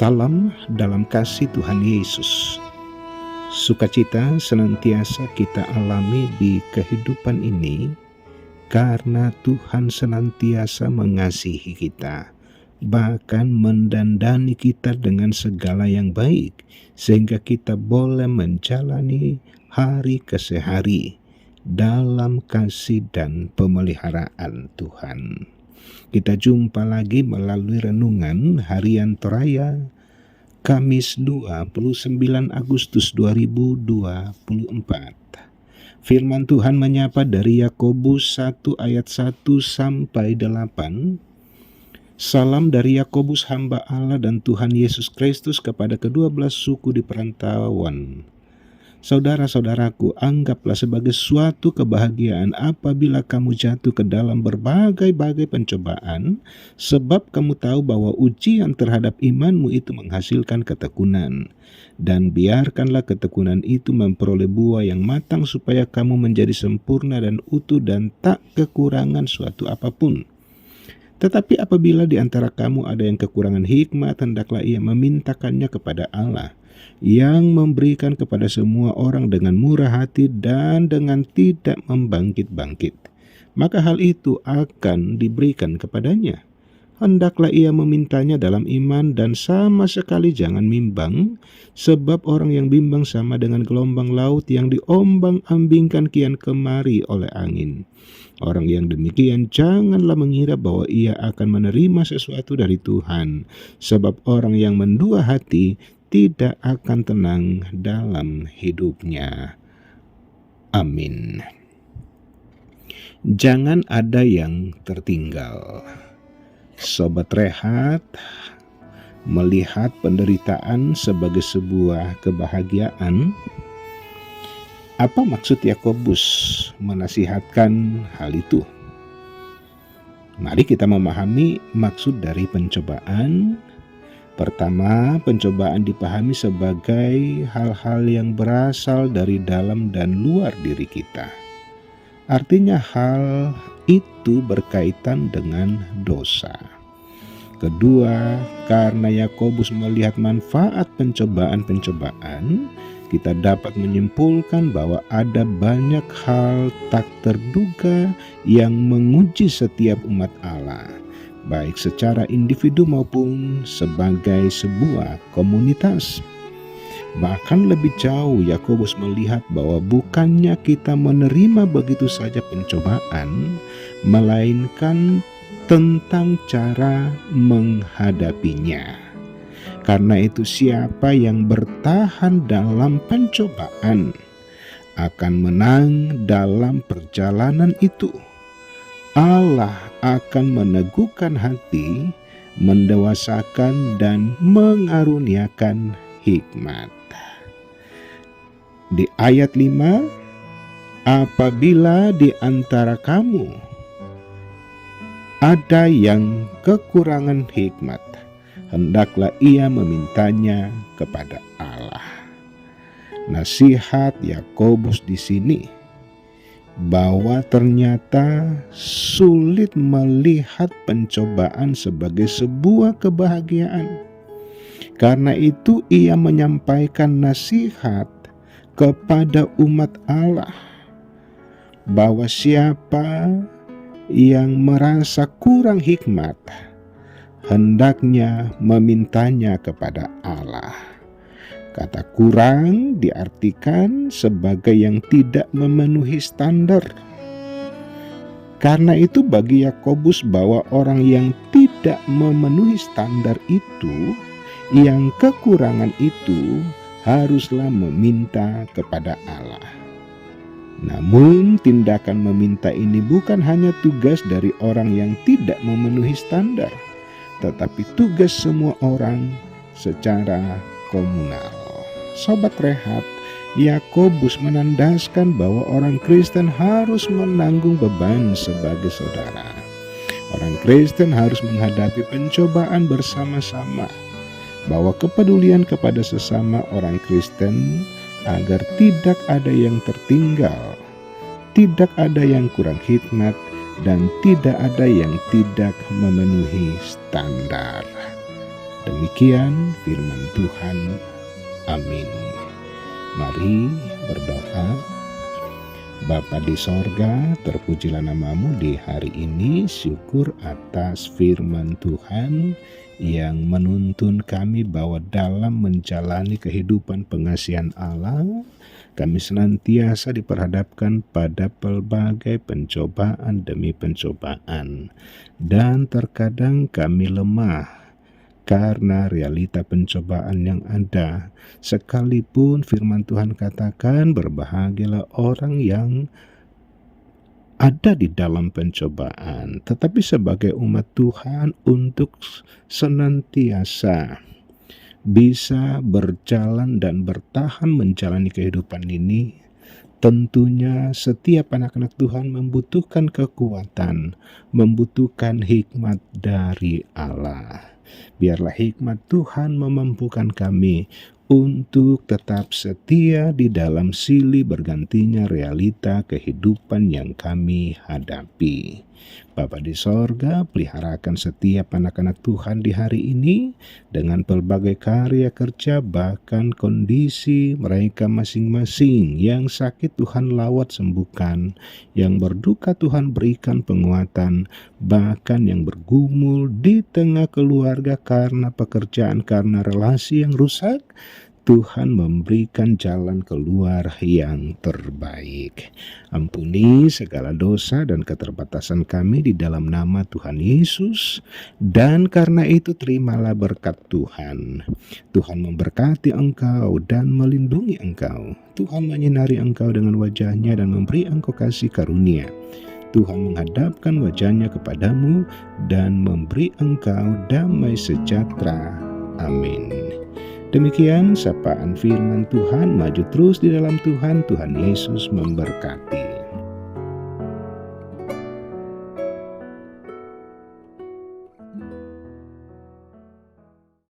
Salam dalam kasih Tuhan Yesus. Sukacita senantiasa kita alami di kehidupan ini karena Tuhan senantiasa mengasihi kita, bahkan mendandani kita dengan segala yang baik, sehingga kita boleh menjalani hari ke hari dalam kasih dan pemeliharaan Tuhan. Kita jumpa lagi melalui renungan harian Toraya Kamis 29 Agustus 2024. Firman Tuhan menyapa dari Yakobus 1 ayat 1 sampai 8. Salam dari Yakobus, hamba Allah dan Tuhan Yesus Kristus, kepada ke-12 suku di perantauan. Saudara-saudaraku, anggaplah sebagai suatu kebahagiaan apabila kamu jatuh ke dalam berbagai-bagai pencobaan, sebab kamu tahu bahwa ujian terhadap imanmu itu menghasilkan ketekunan. Dan biarkanlah ketekunan itu memperoleh buah yang matang, supaya kamu menjadi sempurna dan utuh dan tak kekurangan suatu apapun. Tetapi apabila di antara kamu ada yang kekurangan hikmat, hendaklah ia memintakannya kepada Allah, yang memberikan kepada semua orang dengan murah hati dan dengan tidak membangkit-bangkit. Maka hal itu akan diberikan kepadanya. Hendaklah ia memintanya dalam iman dan sama sekali jangan bimbang, sebab orang yang bimbang sama dengan gelombang laut yang diombang-ambingkan kian kemari oleh angin. Orang yang demikian janganlah mengira bahwa ia akan menerima sesuatu dari Tuhan, sebab orang yang mendua hati tidak akan tenang dalam hidupnya. Amin. Jangan ada yang tertinggal. Sobat Rehat, melihat penderitaan sebagai sebuah kebahagiaan. Apa maksud Yakobus menasihatkan hal itu? Mari kita memahami maksud dari pencobaan. Pertama, pencobaan dipahami sebagai hal-hal yang berasal dari dalam dan luar diri kita. Artinya hal itu berkaitan dengan dosa. Kedua, karena Yakobus melihat manfaat pencobaan-pencobaan, kita dapat menyimpulkan bahwa ada banyak hal tak terduga yang menguji setiap umat Allah, baik secara individu maupun sebagai sebuah komunitas. Bahkan lebih jauh, Yakobus melihat bahwa bukannya kita menerima begitu saja pencobaan, melainkan tentang cara menghadapinya. Karena itu, siapa yang bertahan dalam pencobaan akan menang dalam perjalanan itu. Allah akan meneguhkan hati, mendewasakan, dan mengaruniakan hikmat. Di ayat 5, apabila di antara kamu ada yang kekurangan hikmat, hendaklah ia memintanya kepada Allah. Nasihat Yakobus di sini bahwa ternyata sulit melihat pencobaan sebagai sebuah kebahagiaan. Karena itu ia menyampaikan nasihat kepada umat Allah bahwa siapa yang merasa kurang hikmat, hendaknya memintanya kepada Allah. Kata kurang diartikan sebagai yang tidak memenuhi standar. Karena itu bagi Yakobus bahwa orang yang tidak memenuhi standar itu, yang kekurangan itu, haruslah meminta kepada Allah. Namun tindakan meminta ini bukan hanya tugas dari orang yang tidak memenuhi standar, tetapi tugas semua orang secara komunal. Sobat Rehat, Yakobus menandaskan bahwa orang Kristen harus menanggung beban sebagai saudara. Orang Kristen harus menghadapi pencobaan bersama-sama. Bahwa kepedulian kepada sesama orang Kristen agar tidak ada yang tertinggal, tidak ada yang kurang hikmat, dan tidak ada yang tidak memenuhi standar. Demikian firman Tuhan. Amin. Mari berdoa. Bapa di sorga, terpujilah namamu di hari ini. Syukur atas firman Tuhan yang menuntun kami bahwa dalam menjalani kehidupan pengasihan Allah, kami senantiasa diperhadapkan pada pelbagai pencobaan demi pencobaan. Dan terkadang kami lemah karena realita pencobaan yang ada. Sekalipun firman Tuhan katakan, berbahagialah orang yang ada di dalam pencobaan. Tetapi sebagai umat Tuhan, untuk senantiasa bisa berjalan dan bertahan menjalani kehidupan ini, tentunya setiap anak-anak Tuhan membutuhkan kekuatan, membutuhkan hikmat dari Allah. Biarlah hikmat Tuhan memampukan kami untuk tetap setia di dalam silih bergantinya realita kehidupan yang kami hadapi. Bapa di sorga, peliharakan setiap anak-anak Tuhan di hari ini dengan pelbagai karya kerja, bahkan kondisi mereka masing-masing. Yang sakit Tuhan lawat sembuhkan, yang berduka Tuhan berikan penguatan, bahkan yang bergumul di tengah keluarga karena pekerjaan, karena relasi yang rusak, Tuhan memberikan jalan keluar yang terbaik. Ampuni segala dosa dan keterbatasan kami di dalam nama Tuhan Yesus. Dan karena itu terimalah berkat Tuhan. Tuhan memberkati engkau dan melindungi engkau. Tuhan menyinari engkau dengan wajahnya dan memberi engkau kasih karunia. Tuhan menghadapkan wajahnya kepadamu dan memberi engkau damai sejahtera. Amin. Demikian sapaan firman Tuhan. Maju terus di dalam Tuhan. Tuhan Yesus memberkati.